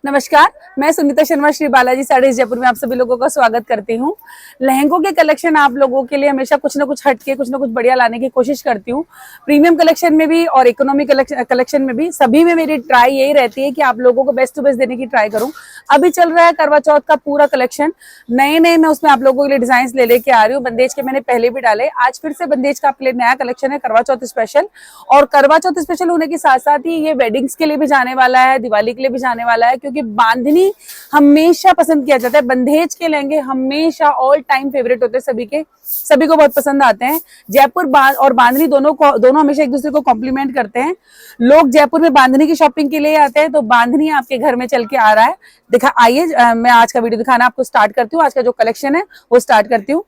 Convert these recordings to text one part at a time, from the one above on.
नमस्कार, मैं सुनीता शर्मा श्री बालाजी साड़ीज जयपुर में आप सभी लोगों का स्वागत करती हूँ। लहंगों के कलेक्शन आप लोगों के लिए हमेशा कुछ ना कुछ हटके कुछ ना कुछ बढ़िया लाने की कोशिश करती हूँ। प्रीमियम कलेक्शन में भी और इकोनॉमी कलेक्शन में भी, सभी में मेरी ट्राई यही रहती है कि आप लोगों को बेस्ट टू बेस्ट देने की ट्राई करूँ। अभी चल रहा है करवा चौथ का पूरा कलेक्शन, नए नए मैं उसमें आप लोगों के लिए डिजाइन ले लेके आ रही हूँ। बंदेज के मैंने पहले भी डाले, आज फिर से बंदेज का आपके लिए नया कलेक्शन है करवा चौथ स्पेशल। और करवा चौथ स्पेशल होने के साथ साथ ही ये वेडिंग्स के लिए भी जाने वाला है, दिवाली के लिए भी जाने वाला है, क्योंकि बांधनी हमेशा पसंद किया जाता है। बंदेज के लहंगे हमेशा ऑल टाइम फेवरेट होते हैं, सभी को बहुत पसंद आते हैं। जयपुर और बांधनी दोनों हमेशा एक दूसरे को कॉम्प्लीमेंट करते हैं। लोग जयपुर में बांधनी की शॉपिंग के लिए आते हैं, तो बांधनी आपके घर में चल के आ रहा है। आइए मैं आज का वीडियो दिखाना आपको स्टार्ट करती हूँ। आज का जो कलेक्शन है वो स्टार्ट करती हूँ।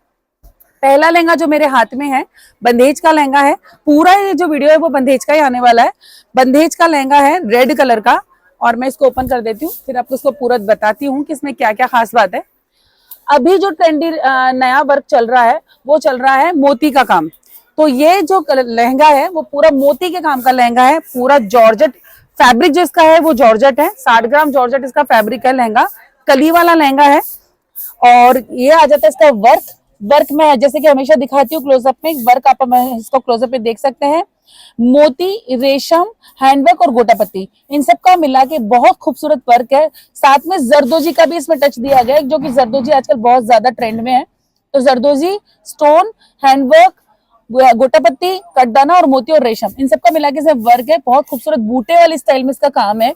पहला लहंगा जो मेरे हाथ में है बंदेज का लहंगा है। पूरा ये जो वीडियो है वो बंदेज का ही आने वाला है। बंदेज का लहंगा है रेड कलर का, और मैं इसको ओपन कर देती हूँ, फिर आपको इसको पूरा बताती हूँ कि इसमें क्या क्या खास बात है। अभी जो ट्रेंडी नया वर्क चल रहा है वो चल रहा है मोती का काम। तो ये जो लहंगा है वो पूरा मोती के काम का लहंगा है। पूरा जॉर्जेट फैब्रिक जो इसका है वो जॉर्जेट है, 60 ग्राम जॉर्जेट इसका फैब्रिक है। लहंगा कली वाला लहंगा है। और ये आ जाता है इसका वर्क में, जैसे कि हमेशा दिखाती हूँ क्लोजअप में, वर्क आप इसको क्लोजअप में देख सकते हैं। मोती, रेशम, हैंडवर्क और गोटा पत्ती, इन सब का मिला के बहुत खूबसूरत वर्क है। साथ में जरदोजी का भी इसमें टच दिया गया है, जो कि जरदोजी आजकल बहुत ज्यादा ट्रेंड में है। तो जरदोजी, स्टोन, हैंडवर्क, गोटा पत्ती, कटदाना और मोती और रेशम, इन सब का मिला के वर्क है। बहुत खूबसूरत बूटे वाली स्टाइल में इसका काम है।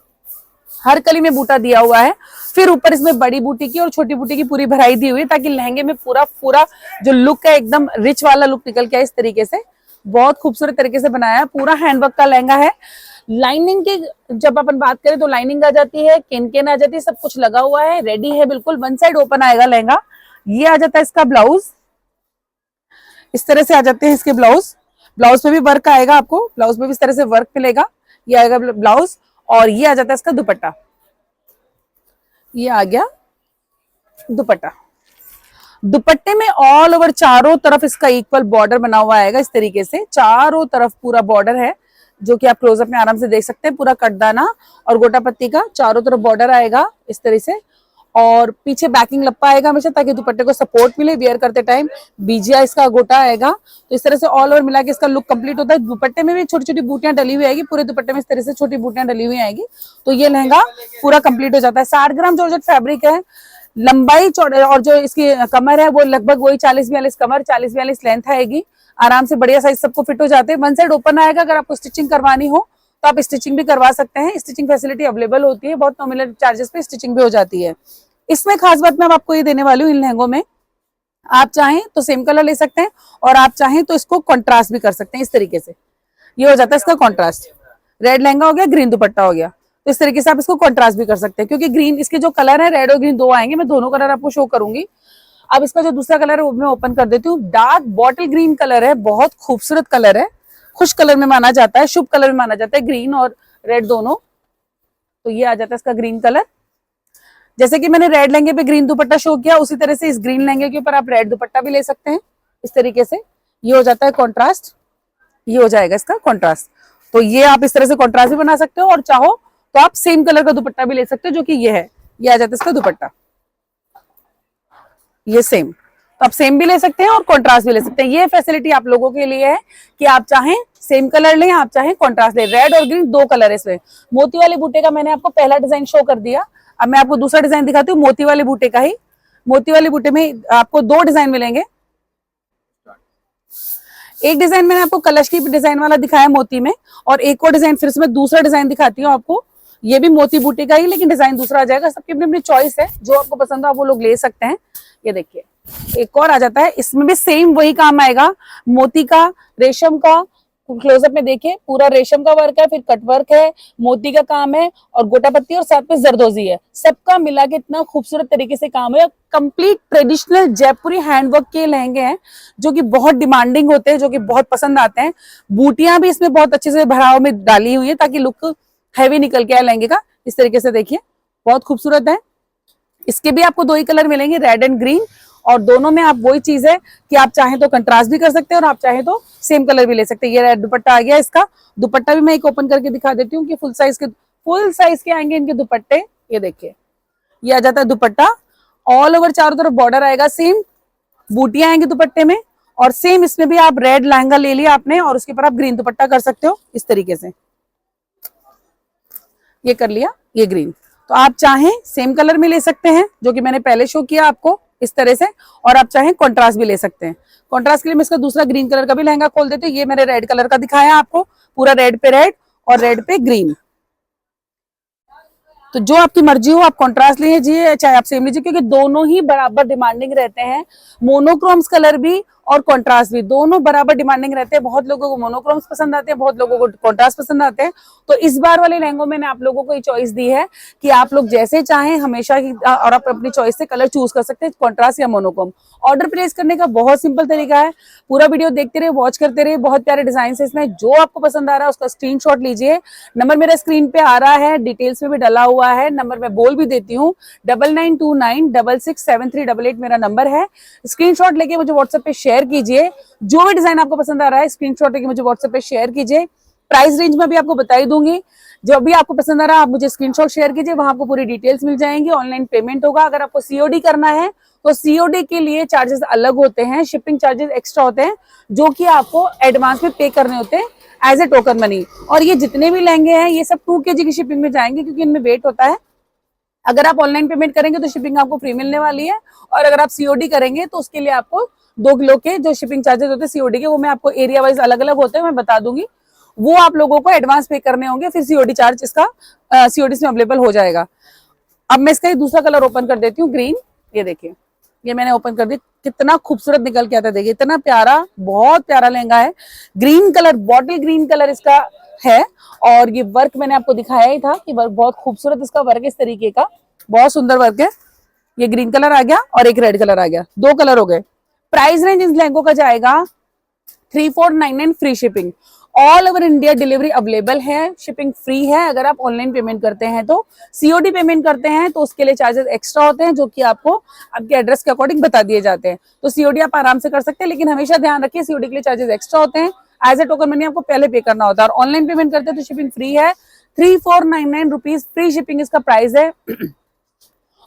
हर कली में बूटा दिया हुआ है। फिर ऊपर इसमें बड़ी बूटी की और छोटी बूटी की पूरी भराई दी हुई है, ताकि लहंगे में पूरा जो लुक है एकदम रिच वाला लुक निकल के आए। इस तरीके से बहुत खूबसूरत तरीके से बनाया है। पूरा हैंडवर्क का लहंगा है। लाइनिंग की जब अपन बात करें तो लाइनिंग आ जाती है, केन आ जाती है, सब कुछ लगा हुआ है, रेडी है बिल्कुल। वन साइड ओपन आएगा लहंगा। ये आ जाता है इसका ब्लाउज, इस तरह से आ जाते हैं इसके ब्लाउज पे भी वर्क आएगा। आपको ब्लाउज पे भी इस तरह से वर्क मिलेगा। ये आएगा ब्लाउज। और ये आ जाता है इसका दुपट्टा। ये आ गया दुपट्टा। दुपट्टे में ऑल ओवर चारों तरफ इसका इक्वल बॉर्डर बना हुआ आएगा। इस तरीके से चारों तरफ पूरा बॉर्डर है, जो कि आप क्लोजअप में आराम से देख सकते हैं। पूरा कटदाना और गोटा पत्ती का चारों तरफ बॉर्डर आएगा इस तरह से। और पीछे बैकिंग लप्पा आएगा हमेशा, ताकि दुपट्टे को सपोर्ट मिले वियर करते टाइम। बीजिया इसका गोटा आएगा। तो इस तरह से ऑल ओवर मिला के इसका लुक कंप्लीट होता है। दुपट्टे में भी छोटी छोटी बूटियां डली हुई आएगी। पूरे दुपट्टे में इस तरह से छोटी बूटियां डली हुई आएगी। तो ये लहंगा पूरा कंप्लीट हो जाता है। 60 ग्राम जॉर्जेट फैब्रिक है। लंबाई और जो इसकी कमर है वो लगभग वही 40-42 कमर, 40-42 लेंथ आएगी। आराम से बढ़िया साइज सबको फिट हो जाते हैं। वन साइड ओपन आएगा। अगर आपको स्टिचिंग करवानी हो तो आप स्टिचिंग भी करवा सकते हैं। स्टिचिंग फैसिलिटी अवेलेबल होती है, बहुत नॉमिनल चार्जेस पे स्टिचिंग भी हो जाती है। इसमें खास बात मैं आपको ये देने वाली हूँ, इन लहंगों में आप चाहें तो सेम कलर ले सकते हैं, और आप चाहें तो इसको कॉन्ट्रास्ट भी कर सकते हैं। इस तरीके से ये हो जाता है इसका कॉन्ट्रास्ट। रेड लहंगा हो गया, ग्रीन दुपट्टा हो गया, तो इस तरीके से आप इसको कॉन्ट्रास्ट भी कर सकते हैं। क्योंकि ग्रीन इसके जो कलर है, रेड और ग्रीन दो आएंगे, मैं दोनों कलर आपको शो करूंगी। अब इसका जो दूसरा कलर है वो मैं ओपन कर देती हूँ। डार्क बॉटल ग्रीन कलर है, बहुत खूबसूरत कलर है, खुश कलर में माना जाता है, शुभ कलर में माना जाता है, ग्रीन और रेड दोनों। तो ये आ जाता है इसका ग्रीन कलर। जैसे कि मैंने रेड लहंगे पे ग्रीन दुपट्टा शो किया, उसी तरह से इस ग्रीन लहंगे के ऊपर आप रेड दुपट्टा भी ले सकते हैं। इस तरीके से ये हो जाता है कॉन्ट्रास्ट। ये हो जाएगा इसका कॉन्ट्रास्ट। तो ये आप इस तरह से कॉन्ट्रास्ट भी बना सकते हो, और चाहो तो आप सेम कलर का दुपट्टा भी ले सकते हो, जो कि ये है। ये आ जाता है इसका दुपट्टा, ये सेम। तो आप सेम भी ले सकते हैं और कॉन्ट्रास्ट भी ले सकते हैं। ये फैसिलिटी आप लोगों के लिए है कि आप चाहें सेम कलर लें, आप चाहें कॉन्ट्रास्ट लें। रेड और ग्रीन दो कलर है इसमें। मोती वाले बूटे का मैंने आपको पहला डिजाइन शो कर दिया। अब मैं आपको दूसरा डिजाइन दिखाती हूँ, मोती वाले बूटे का ही। मोती वाले बूटे में आपको दो डिजाइन मिलेंगे। एक डिजाइन मैंने आपको कलश की डिजाइन वाला दिखाया मोती में, और एक और डिजाइन फिर से मैं दूसरा डिजाइन दिखाती हूँ आपको। ये भी मोती बूटे का ही, लेकिन डिजाइन दूसरा आ जाएगा। सबकी अपनी अपनी चॉइस है, जो आपको पसंद हो आप वो लोग ले सकते हैं। ये देखिए एक और आ जाता है, इसमें भी सेम वही काम आएगा। मोती का, रेशम का, क्लोजअप में देखिए पूरा रेशम का वर्क है, फिर कट वर्क है, मोती का काम है, और गोटा पत्ती और साथ में जरदोजी है। सबका मिला के इतना खूबसूरत तरीके से काम है। कंप्लीट ट्रेडिशनल जयपुरी हैंडवर्क के लहंगे हैं, जो कि बहुत डिमांडिंग होते हैं, जो कि बहुत पसंद आते हैं। बूटियां भी इसमें बहुत अच्छे से भराव में डाली हुई है, ताकि लुक हैवी निकल के आए लहंगे का। इस तरीके से देखिए बहुत खूबसूरत है। इसके भी आपको दो ही कलर मिलेंगे, रेड एंड ग्रीन। और दोनों में आप वही चीज है कि आप चाहें तो कंट्रास्ट भी कर सकते हैं और आप चाहें तो सेम कलर भी ले सकते हैं। ये दुपट्टा आ गया इसका। दुपट्टा भी मैं एक ओपन करके दिखा देती हूँ कि फुल साइज के आएंगे इनके दुपट्टे। ये देखिए, ये आ जाता है दुपट्टा। ऑल ओवर चारों तरफ बॉर्डर आएगा, सेम बूटियां आएंगी दुपट्टे में, और सेम इसमें भी आप रेड लहंगा ले लिया आपने और उसके ऊपर आप ग्रीन दुपट्टा कर सकते हो इस तरीके से। ये कर लिया, ये ग्रीन। तो आप चाहें सेम कलर में ले सकते हैं जो कि मैंने पहले शो किया आपको इस तरह से, और आप चाहें कॉन्ट्रास्ट भी ले सकते हैं। कॉन्ट्रास्ट के लिए मैं इसका दूसरा ग्रीन कलर का भी लहंगा खोल देती हूँ। ये मैंने रेड कलर का दिखाया आपको, पूरा रेड पे रेड और रेड पे ग्रीन। तो जो आपकी मर्जी हो आप कॉन्ट्रास्ट लीजिए चाहे आप सेम लीजिए, क्योंकि दोनों ही बराबर डिमांडिंग रहते हैं। मोनोक्रोम्स कलर भी और कॉन्ट्रास्ट भी दोनों बराबर डिमांडिंग रहते हैं। बहुत लोगों को मोनोक्रोम्स पसंद आते हैं, बहुत लोगों को कॉन्ट्रास्ट पसंद आते हैं। तो इस बार वाले लहंगों में मैंने आप लोगों को ये चॉइस दी है कि आप लोग जैसे चाहें हमेशा ही, और आप अपनी चॉइस से कलर चूज कर सकते हैं, कॉन्ट्रास्ट या मोनोक्रोम। ऑर्डर प्लेस करने का बहुत सिंपल तरीका है, पूरा वीडियो देखते रहिए, वॉच करते रहिए। बहुत प्यारे डिजाइन है इसमें, जो आपको पसंद आ रहा है उसका स्क्रीनशॉट लीजिए। नंबर मेरा स्क्रीन पे आ रहा है, डिटेल्स में भी डला हुआ है, नंबर मैं बोल भी देती हूँ, 9929667388 मेरा नंबर है। स्क्रीनशॉट लेके मुझे व्हाट्सएप पे शेयर कीजिए। जो भी डिजाइन आपको पसंद आ रहा है स्क्रीनशॉट लेके मुझे व्हाट्सएप पे शेयर कीजिए। प्राइस रेंज में भी आपको बताई दूंगी, जो भी आपको पसंद आ रहा है आप मुझे स्क्रीनशॉट शेयर कीजिए, वहां आपको पूरी डिटेल्स मिल जाएंगी। ऑनलाइन पेमेंट होगा। अगर आपको सीओडी करना है तो सीओडी के लिए चार्जेस अलग होते हैं, शिपिंग चार्जेस एक्स्ट्रा होते हैं, जो कि आपको एडवांस में पे करने होते हैं एज ए टोकन मनी। और ये जितने भी लहंगे हैं ये सब 2 kg की शिपिंग में जाएंगे, क्योंकि इनमें वेट होता है। अगर आप ऑनलाइन पेमेंट करेंगे तो शिपिंग आपको फ्री मिलने वाली है, और अगर आप सीओडी करेंगे तो उसके लिए आपको 2 किलो के जो शिपिंग चार्जेस होते हैं सीओडी के, वो मैं आपको एरिया वाइज अलग अलग होते हैं, मैं बता दूंगी। वो आप लोगों को एडवांस पे करने होंगे, फिर सीओडी चार्ज इसका सीओडी में अवेलेबल हो जाएगा। अब मैं इसका दूसरा कलर ओपन कर देती हूँ, ग्रीन। ये देखिए, ये मैंने ओपन कर दी, कितना खूबसूरत निकल के आता है। देखिए इतना प्यारा, बहुत प्यारा लहंगा है। Green colour, bottle green colour इसका है, और ये वर्क मैंने आपको दिखाया ही था कि वर्क बहुत खूबसूरत इसका वर्क है, इस तरीके का बहुत सुंदर वर्क है। ये ग्रीन कलर आ गया और एक रेड कलर आ गया, 2 कलर हो गए। प्राइस रेंज इस लहंगों का जाएगा 3499 free shipping. All over India delivery available है, शिपिंग फ्री है। अगर आप ऑनलाइन पेमेंट करते हैं तो, सीओडी पेमेंट करते हैं तो उसके लिए चार्जेस एक्स्ट्रा होते हैं, जो कि आपको आपके एड्रेस के अकॉर्डिंग बता दिए जाते हैं। तो सीओडी आप आराम से कर सकते हैं, लेकिन हमेशा ध्यान रखिए सीओडी के लिए चार्जेस एक्स्ट्रा होते हैं। एज ए टोकन मनी आपको पहले पे करना होता है, और ऑनलाइन पेमेंट करते हैं तो शिपिंग फ्री है। 3499 रुपीज फ्री शिपिंग इसका प्राइस है।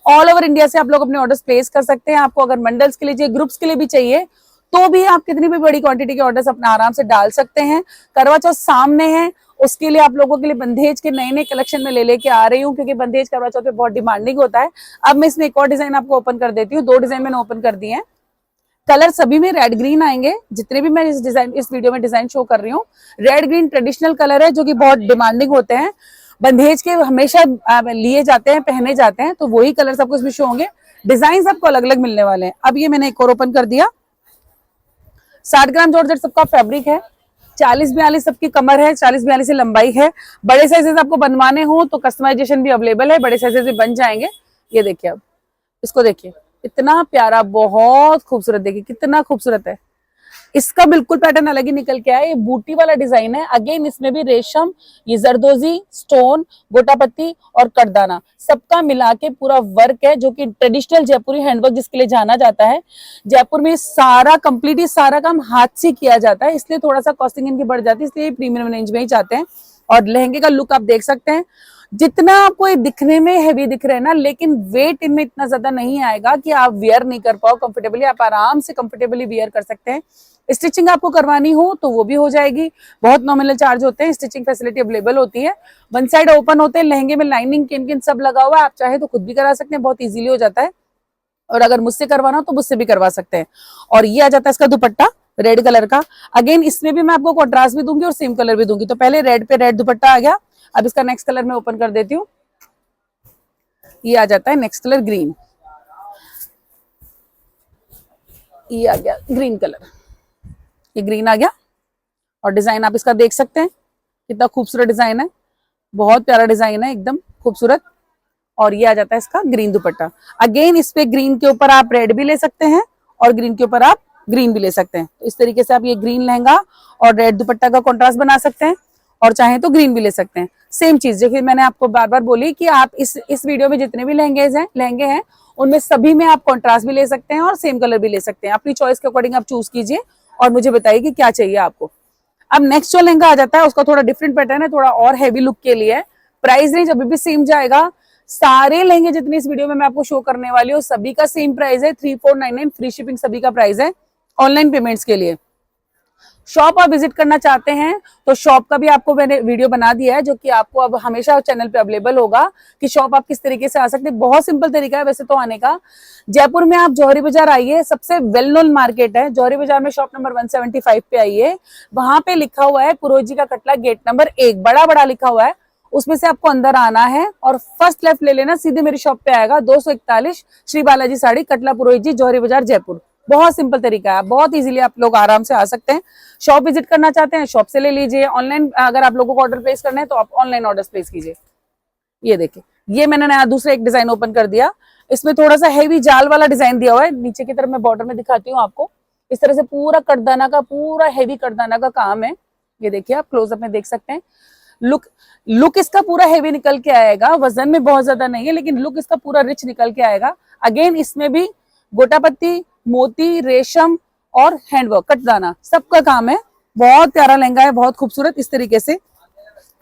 ऑल ओवर इंडिया से आप लोग अपने ऑर्डर्स प्लेस कर सकते हैं। आपको अगर मंडल्स के लिए चाहिए, ग्रुप्स के लिए भी चाहिए, तो भी आप कितनी भी बड़ी क्वांटिटी के ऑर्डर्स अपना आराम से डाल सकते हैं। करवा चौथ सामने है, उसके लिए आप लोगों के लिए बंदेज के नए नए कलेक्शन में ले लेके आ रही हूँ, क्योंकि बंदेज करवा चौथ पे बहुत डिमांडिंग होता है। अब मैं इसमें एक और डिजाइन आपको ओपन कर देती हूँ, 2 डिजाइन मैंने ओपन कर दिए हैं। कलर सभी में रेड ग्रीन आएंगे, जितने भी मैं इस वीडियो में डिजाइन शो कर रही हूँ। रेड ग्रीन ट्रेडिशनल कलर है, जो कि बहुत डिमांडिंग होते हैं, बंदेज के हमेशा लिए जाते हैं, पहने जाते हैं, तो वही कलर सबको इसमें शो होंगे। डिजाइन सबको अलग अलग मिलने वाले हैं। अब ये मैंने एक और ओपन कर दिया। 60 ग्राम जॉर्जेट सबका फैब्रिक है, 40-42 सबकी कमर है, 40-42 से लंबाई है। बड़े साइजेस आपको बनवाने हो तो कस्टमाइजेशन भी अवेलेबल है, बड़े साइजेस भी बन जाएंगे। ये देखिए, अब इसको देखिए, इतना प्यारा, बहुत खूबसूरत, देखिए कितना खूबसूरत है। इसका बिल्कुल पैटर्न अलग ही निकल के आया। ये बूटी वाला डिजाइन है। अगेन इसमें भी रेशम, ये जरदोजी, स्टोन, गोटापत्ती और कटदाना सबका मिला के पूरा वर्क है, जो कि ट्रेडिशनल जयपुरी हैंडवर्क जिसके लिए जाना जाता है। जयपुर में सारा कंप्लीट, सारा काम हाथ से किया जाता है, इसलिए थोड़ा सा कॉस्टिंग इनकी बढ़ जाती है, इसलिए प्रीमियम रेंज में ही जाते हैं। और लहंगे का लुक आप देख सकते हैं, जितना आपको ये दिखने में हैवी दिख रहे हैं ना, लेकिन वेट इनमें इतना ज्यादा नहीं आएगा कि आप वेयर नहीं कर पाओ कंफर्टेबली। आप आराम से कंफर्टेबली वेयर कर सकते हैं। स्टिचिंग आपको करवानी हो तो वो भी हो जाएगी, बहुत नॉमिनल चार्ज होते हैं, स्टिचिंग फैसिलिटी अवेलेबल होती है। 1 साइड ओपन होते हैं, लहंगे में लाइनिंग किन सब लगा हुआ है, आप चाहे तो खुद भी करा सकते हैं, बहुत इजीली हो जाता है। और अगर मुझसे करवाना हो तो मुझसे भी करवा सकते हैं। और ये आ जाता है इसका दुपट्टा रेड कलर का। अगेन इसमें भी मैं आपको कॉन्ट्रास्ट भी दूंगी और सेम कलर भी दूंगी। तो पहले रेड पे रेड दुपट्टा आ गया। अब इसका नेक्स्ट कलर मैं ओपन कर देती हूँ। ये आ जाता है नेक्स्ट कलर ग्रीन। ये आ गया ग्रीन कलर, ये ग्रीन आ गया। और डिजाइन आप इसका देख सकते हैं, कितना खूबसूरत डिजाइन है, बहुत प्यारा डिजाइन है, एकदम खूबसूरत। और ये आ जाता है इसका ग्रीन दुपट्टा। अगेन इस पे ग्रीन के ऊपर आप रेड भी ले सकते हैं और ग्रीन के ऊपर आप ग्रीन भी ले सकते हैं। तो इस तरीके से आप ये ग्रीन लहंगा और रेड दुपट्टा का कॉन्ट्रास्ट बना सकते हैं, और चाहे तो ग्रीन भी ले सकते हैं। सेम चीज जो कि मैंने आपको बार बार बोली कि आप इस वीडियो में जितने भी लहंगे हैं उनमें सभी में आप कॉन्ट्रास्ट भी ले सकते हैं और सेम कलर भी ले सकते हैं। अपनी चॉइस के अकॉर्डिंग आप चूज कीजिए और मुझे बताइए कि क्या चाहिए आपको। अब नेक्स्ट जो लहंगा आ जाता है उसका थोड़ा डिफरेंट पैटर्न है, थोड़ा और हैवी लुक के लिए। प्राइस रेंज अभी भी सेम जाएगा, सारे लहंगे जितने इस वीडियो में मैं आपको शो करने वाली हूँ सभी का सेम प्राइस है 3499, फ्री शिपिंग सभी का प्राइस है ऑनलाइन पेमेंट्स के लिए। शॉप आप विजिट करना चाहते हैं तो शॉप का भी आपको मैंने वीडियो बना दिया है, जो कि आपको अब हमेशा चैनल पे अवेलेबल होगा कि शॉप आप किस तरीके से आ सकते हैं। बहुत सिंपल तरीका है वैसे तो आने का। जयपुर में आप जौहरी बाजार आइए, सबसे वेल नोन मार्केट है जौहरी बाजार में। शॉप नंबर 175 पे आइए, वहां पे लिखा हुआ है पुरोहित जी का कटला, गेट नंबर 1 बड़ा बड़ा लिखा हुआ है, उसमें से आपको अंदर आना है और फर्स्ट लेफ्ट ले लेना, सीधे मेरी शॉप पे आएगा। 241 श्री बालाजी साड़ी, कटला पुरोहित जी, जौहरी बाजार, जयपुर। बहुत सिंपल तरीका है, बहुत इजीली आप लोग आराम से आ सकते हैं। शॉप विजिट करना चाहते हैं शॉप से ले लीजिए। ऑनलाइन अगर आप लोगों को ऑर्डर प्लेस करना है तो आप ऑनलाइन ऑर्डर प्लेस कीजिए। ये देखिए, ये मैंने नया दूसरा एक डिजाइन ओपन कर दिया, इसमें थोड़ा सा हेवी जाल वाला डिजाइन दिया हुआ है। नीचे की तरफ मैं बॉर्डर में दिखाती हूँ आपको, इस तरह से पूरा कटदाना का, पूरा हेवी कटदाना का काम है। ये देखिए, आप क्लोजअप में देख सकते हैं। लुक इसका पूरा हेवी निकल के आएगा, वजन में बहुत ज्यादा नहीं है लेकिन लुक इसका पूरा रिच निकल के आएगा। अगेन इसमें भी गोटापत्ती, मोती, रेशम और हैंडवर्क, कटदाना सबका काम है। बहुत प्यारा लहंगा है, बहुत खूबसूरत। इस तरीके से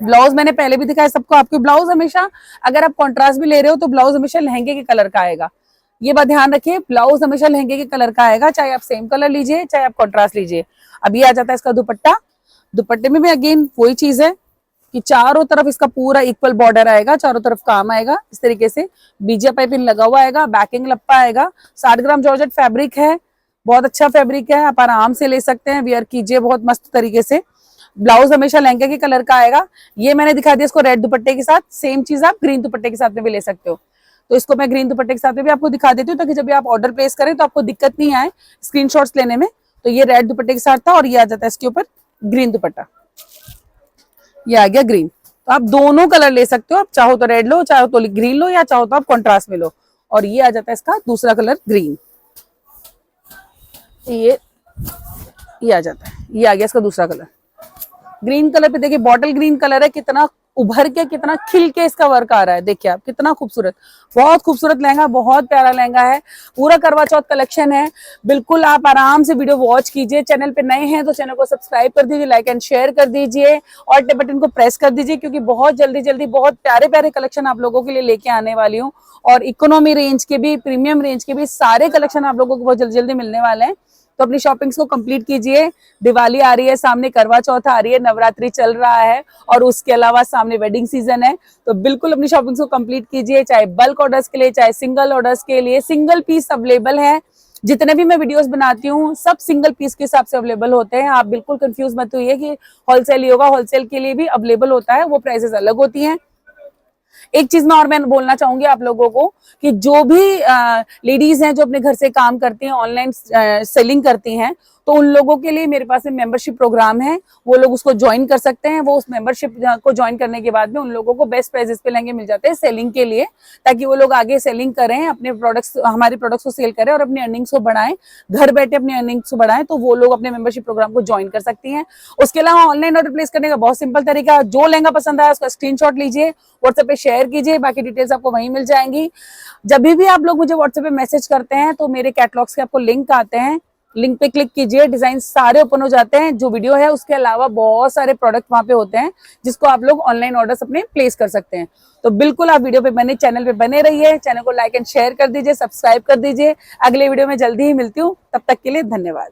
ब्लाउज मैंने पहले भी दिखाया सबको। आपके ब्लाउज हमेशा, अगर आप कॉन्ट्रास्ट भी ले रहे हो तो ब्लाउज हमेशा लहंगे के कलर का आएगा। ये बात ध्यान रखिए, ब्लाउज हमेशा लहंगे के कलर का आएगा, चाहे आप सेम कलर लीजिए चाहे आप कॉन्ट्रास्ट लीजिए। अब ये आ जाता है इसका दुपट्टा। दुपट्टे में भी अगेन वही चीज है कि चारों तरफ इसका पूरा इक्वल बॉर्डर आएगा, चारों तरफ काम आएगा। इस तरीके से बीजिया पाइपिंग लगा हुआ आएगा, बैकिंग लप्पा आएगा। 60 ग्राम जॉर्जेट फैब्रिक है, बहुत अच्छा फैब्रिक है, आप आराम से ले सकते हैं, वियर कीजिए बहुत मस्त तरीके से। ब्लाउज हमेशा लहंगे के कलर का आएगा। ये मैंने दिखा दिया इसको रेड दुपट्टे के साथ, सेम चीज आप ग्रीन दुपट्टे के साथ में भी ले सकते हो। तो इसको मैं ग्रीन दुपट्टे के साथ में भी आपको दिखा देती हूँ ताकि जब भी आप ऑर्डर प्लेस करें तो आपको दिक्कत नहीं आए स्क्रीनशॉट्स लेने में। तो ये रेड दुपट्टे के साथ था और ये आ जाता है इसके ऊपर ग्रीन दुपट्टा, ये आ गया ग्रीन। तो आप दोनों कलर ले सकते हो, आप चाहो तो रेड लो, चाहो तो ग्रीन लो, या चाहो तो आप कॉन्ट्रास्ट में लो। और ये आ जाता है इसका दूसरा कलर ग्रीन, ये आ जाता है, ये आ गया इसका दूसरा कलर ग्रीन कलर पे। देखिए बॉटल ग्रीन कलर है, कितना उभर के, कितना खिल के इसका वर्क आ रहा है। देखिए आप, कितना खूबसूरत, बहुत खूबसूरत लहंगा, बहुत प्यारा लहंगा है। पूरा करवा चौथ कलेक्शन है। बिल्कुल आप आराम से वीडियो वॉच कीजिए। चैनल पे नए हैं तो चैनल को सब्सक्राइब कर दीजिए, लाइक एंड शेयर कर दीजिए और बटन को प्रेस कर दीजिए, क्योंकि बहुत जल्दी जल्दी बहुत प्यारे प्यारे कलेक्शन आप लोगों के लिए लेके आने वाली हूँ। और इकोनॉमी रेंज के भी, प्रीमियम रेंज के भी सारे कलेक्शन आप लोगों को बहुत जल्दी जल्दी मिलने वाले हैं। तो अपनी शॉपिंग्स को कंप्लीट कीजिए। दिवाली आ रही है सामने, करवा चौथ आ रही है, नवरात्रि चल रहा है और उसके अलावा सामने वेडिंग सीजन है। तो बिल्कुल अपनी शॉपिंग्स को कंप्लीट कीजिए, चाहे बल्क ऑर्डर्स के लिए चाहे सिंगल ऑर्डर्स के लिए। सिंगल पीस अवेलेबल है, जितने भी मैं वीडियोस बनाती हूँ सब सिंगल पीस के हिसाब से अवेलेबल होते हैं। आप बिल्कुल कंफ्यूज मत होइए कि होलसेल ही होगा, होलसेल के लिए भी अवेलेबल होता है, वो प्राइसेस अलग होती हैं। एक चीज मैं और मैं बोलना चाहूंगी आप लोगों को कि जो भी लेडीज हैं जो अपने घर से काम करती हैं, ऑनलाइन सेलिंग करती हैं, तो उन लोगों के लिए मेरे पास मेंबरशिप प्रोग्राम है, वो लोग उसको ज्वाइन कर सकते हैं। वो उस मेंबरशिप को ज्वाइन करने के बाद में उन लोगों को बेस्ट प्राइसेस पे लहंगे मिल जाते हैं सेलिंग के लिए, ताकि वो लोग आगे सेलिंग करें, अपने प्रोडक्ट्स, हमारे प्रोडक्ट्स को सेल करें और अपनी अर्निंग्स को बढ़ाएं, घर बैठे अपनी अर्निंग्स को बढ़ाएं। तो वो लोग अपने मेंबरशिप प्रोग्राम को ज्वाइन कर सकती हैं। उसके अलावा ऑनलाइन ऑर्डर प्लेस करने का बहुत सिंपल तरीका, जो लहंगा पसंद आया उसका स्क्रीनशॉट लीजिए, व्हाट्सएप पे शेयर कीजिए, बाकी डिटेल्स आपको वहीं मिल जाएंगी। जब भी आप लोग मुझे व्हाट्सएप पे मैसेज करते हैं तो मेरे कैटलॉग्स के आपको लिंक आते हैं, लिंक पे क्लिक कीजिए, डिजाइन सारे ओपन हो जाते हैं। जो वीडियो है उसके अलावा बहुत सारे प्रोडक्ट वहां पे होते हैं जिसको आप लोग ऑनलाइन ऑर्डर्स अपने प्लेस कर सकते हैं। तो बिल्कुल आप वीडियो पे बने, चैनल पे बने रहिए, चैनल को लाइक एंड शेयर कर दीजिए, सब्सक्राइब कर दीजिए। अगले वीडियो में जल्दी ही मिलती हूँ, तब तक के लिए धन्यवाद।